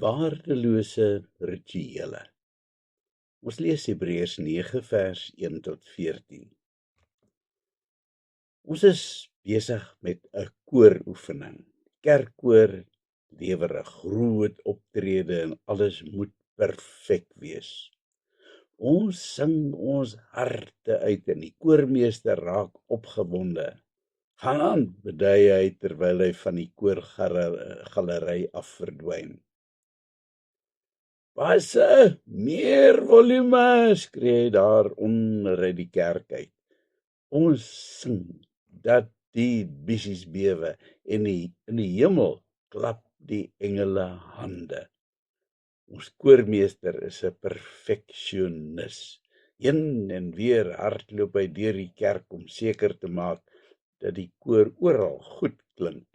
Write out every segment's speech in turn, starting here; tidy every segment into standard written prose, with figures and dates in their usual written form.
Waardelose rituele. Ons lees Hebreërs 9 vers 1 tot 14. Ons is besig met 'n kooroefening. Kerkkoor lewer 'n groot optrede en alles moet perfek wees. Ons sing ons harte uit en die koormeester raak opgewonde. Gaan aan, bedui hy terwyl hy van die koorgalery af verdwyn. Basse, meer volume, skree hy daar onder uit die kerk uit. Ons sing dat die bissies bewe en in die hemel klap die engele hande. Ons koormeester is 'n perfeksionis. Heen en weer hardloop hy deur die kerk om seker te maak dat die koor oral goed klink.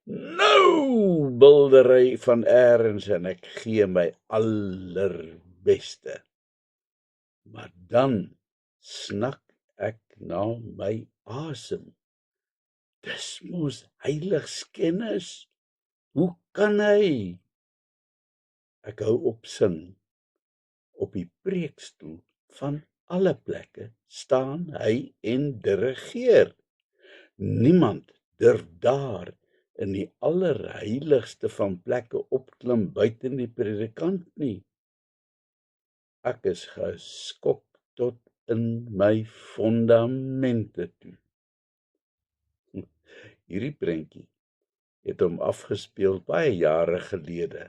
Nou buldery van eers en ek gee my allerbeste. Maar dan snak ek na my asem. Dis mos heiligskennis. Hoe kan hy? Ek hou op sing. Op die preekstoel van alle plekke staan hy en dirigeer. Niemand durf daar in die allerheiligste van plekke opklim buite die predikant nie. Ek is geskok tot in my fondamente toe. Hierdie prentjie het hom afgespeel baie jare gelede,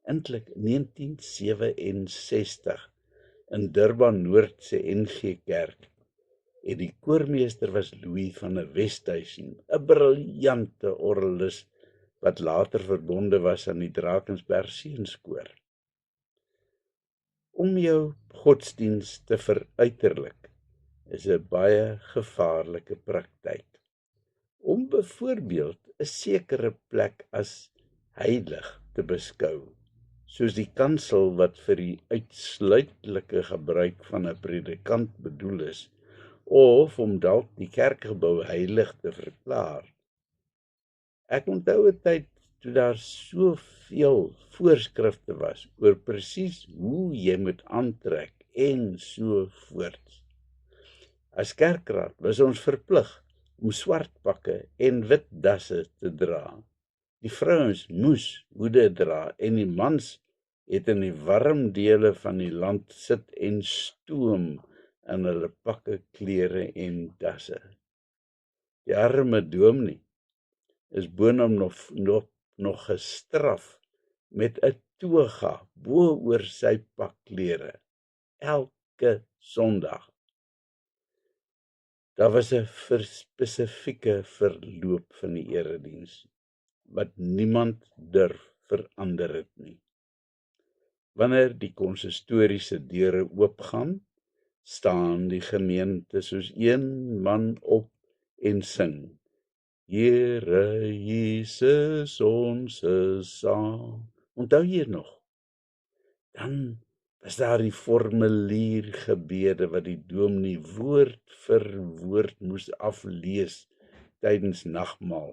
eintlik 1967 in Durban Noord se NG Kerk. En die koormeester was Louis van der Westhuizen, 'n briljante orgelis wat later verbonde was aan die Drakensberg Seunskoor. Om jou godsdiens te veruiterlik is 'n baie gevaarlike praktyk. Om byvoorbeeld 'n sekere plek as heilig te beskou, soos die kansel wat vir die uitsluitlike gebruik van 'n predikant bedoel is, of om dalk die kerkgebou heilig te verklaar. Ek onthou 'n tyd toe daar soveel voorskrifte was oor presies hoe jy moet aantrek en so voorts. As kerkraad was ons verplig om swart pakke en wit dasse te dra. Die vrouens moes hoede dra en die mans het in die warm dele van die land sit en stoom in hulle pakke, klere en dasse. Die arme dominee is boonop nog gestraf met 'n toga bo oor sy pakklere elke Sondag. Daar was 'n spesifieke verloop van die erediens wat niemand durf verander het nie. Wanneer die konsistoriese deure oopgaan, staan die gemeente soos een man op en sing: Here Jesus, ons is saam. Onthou jy nog? Dan was daar die formuliergebede wat die dominee woord vir woord moes aflees tydens nagmaal.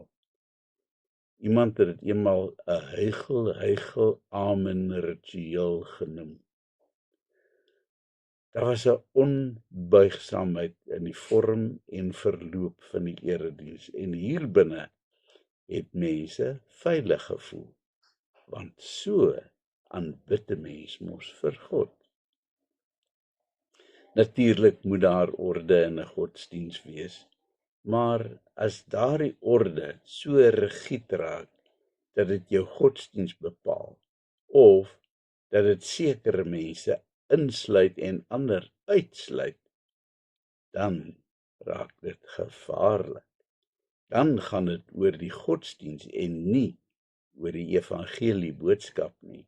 Iemand het dit eenmaal 'n huigel amen ritueel genoem. Daar was 'n onbuigsaamheid in die vorm en verloop van die erediens en hier binne het mense veilig gevoel, want so aanbid 'n mens mos vir God. Natuurlik moet daar orde in 'n godsdiens wees, maar as daardie orde so rigied raak dat dit jou godsdiens bepaal, of dat dit sekere mense insluit en ander uitsluit, dan raak dit gevaarlik. Dan gaan dit oor die godsdiens en nie oor die evangelie boodskap nie.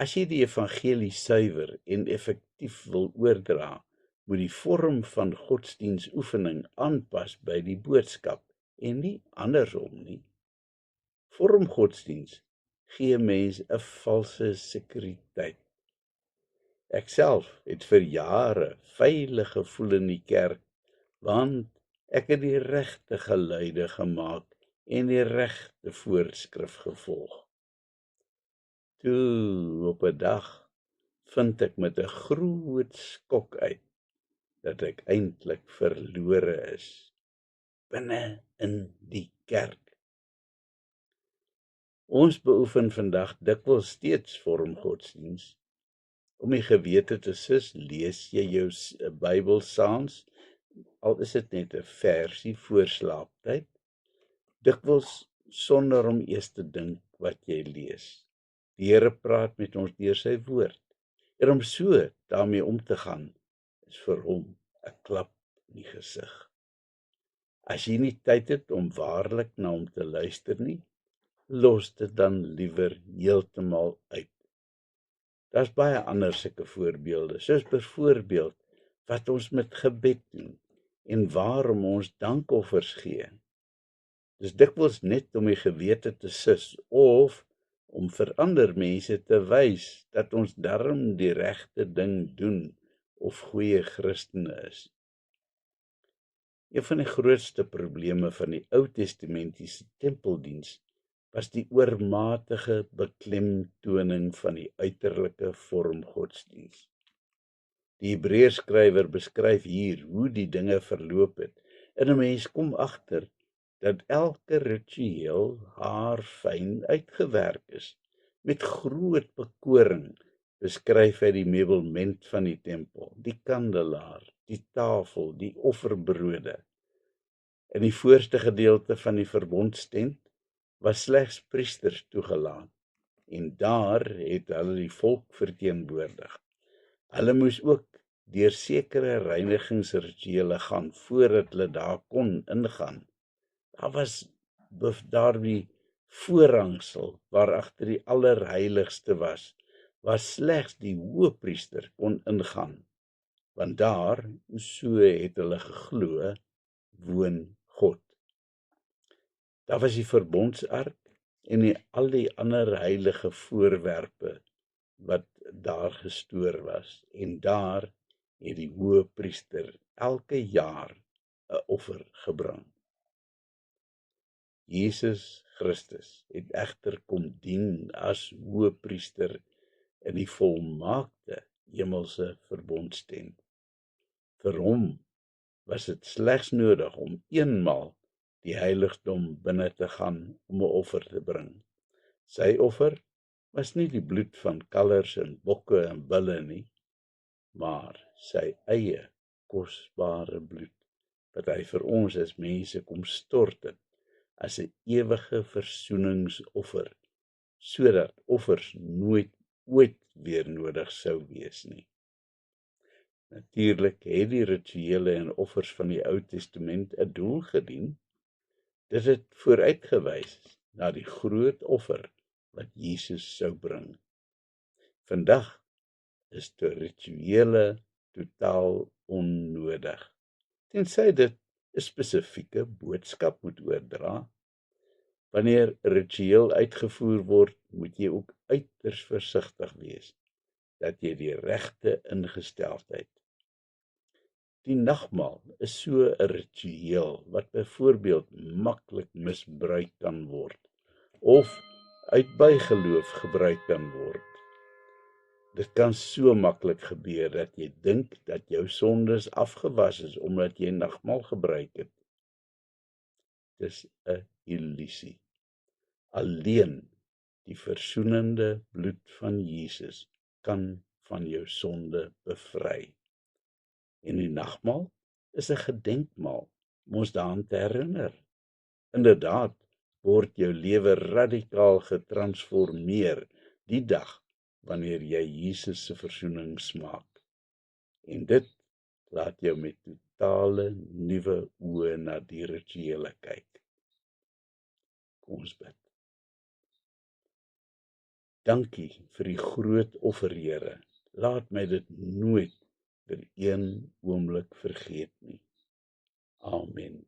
As jy die evangelie suiwer en effektief wil oordra, moet die vorm van godsdiensoefening aanpas by die boodskap en nie andersom nie. Vormgodsdiens gee mens 'n valse sekuriteit. Ek self het vir jare veilig gevoel in die kerk, want ek het die regte geluide gemaak en die regte voorskrif gevolg. toe op 'n dag vind ek met 'n groot skok uit dat ek eintlik verlore is binne in die kerk. Ons beoefen vandag dikwels steeds vormgodsdiens. Om die gewete te sus, lees jy jou Bybel saans, al is dit net 'n versie voor slaaptyd, dikwels sonder om eers te dink wat jy lees. Die Here praat met ons deur sy woord, en om so daarmee om te gaan, is vir hom 'n klap in die gesig. As jy nie tyd het om waarlik na hom te luister nie, los dit dan liewer heeltemal uit. Daar's baie ander sulke voorbeelde, soos byvoorbeeld wat ons met gebed doen en waarom ons dankoffers gee. Dis dikwels net om die gewete te sus of om vir ander mense te wys dat ons darm die regte ding doen of goeie Christene is. Een van die grootste probleme van die Ou Testamentiese tempeldiens was die oormatige beklemtoning van die uiterlike vormgodsdiens. Die Hebreërskrywer beskryf hier hoe die dinge verloop het, en 'n mens kom agter dat elke ritueel haarfyn uitgewerk is. Met groot bekoring beskryf hy die meublement van die tempel, die kandelaar, die tafel, die offerbrode. In die voorste gedeelte van die verbondstent was slegs priesters toegelaat, en daar het hulle die volk verteenwoordig. Hulle moes ook deur sekere reinigingsrituele gaan voordat hulle daar kon ingaan. Daar was daardie voorhangsel waar agter die allerheiligste was, waar slegs die hoëpriester kon ingaan, want daar, so het hulle geglo, woon God. Daar was die verbondsark en al die ander heilige voorwerpe wat daar gestoor was, en daar het die hoëpriester elke jaar 'n offer gebring. Jesus Christus het egter kom dien as hoëpriester in die volmaakte hemelse verbondstent. Vir hom was dit slegs nodig om eenmaal die heiligdom binne te gaan om 'n offer te bring. Sy offer was nie die bloed van kalvers en bokke en bulle nie, maar sy eie kosbare bloed wat hy vir ons as mense kom stort het as 'n ewige versoeningsoffer, sodat offers nooit ooit weer nodig sou wees nie. Natuurlik het die rituele en offers van die Ou Testament 'n doel gedien. Dit het vooruitgewys na die groot offer wat Jesus sou bring. Vandag is die rituele totaal onnodig, tensy dit 'n spesifieke boodskap moet oordra. Wanneer ritueel uitgevoer word, moet jy ook uiters versigtig wees dat jy die regte ingesteldheid. Die nagmaal is so 'n ritueel wat byvoorbeeld maklik misbruik kan word of uit bygeloof gebruik kan word. Dit kan so maklik gebeur dat jy dink dat jou sondes afgewas is omdat jy nagmaal gebruik het. Dis 'n illusie. Alleen die versoenende bloed van Jesus kan van jou sonde bevry. En die nagmaal is 'n gedenkmaal om ons daaraan te herinner. Inderdaad word jou lewe radikaal getransformeer die dag wanneer jy Jesus se versoening smaak. En dit laat jou met totale nuwe oë na die rituele kyk. Kom ons bid. Dankie vir die groot offer, Here. Laat my dit nooit vir een oomblik vergeet nie. Amen.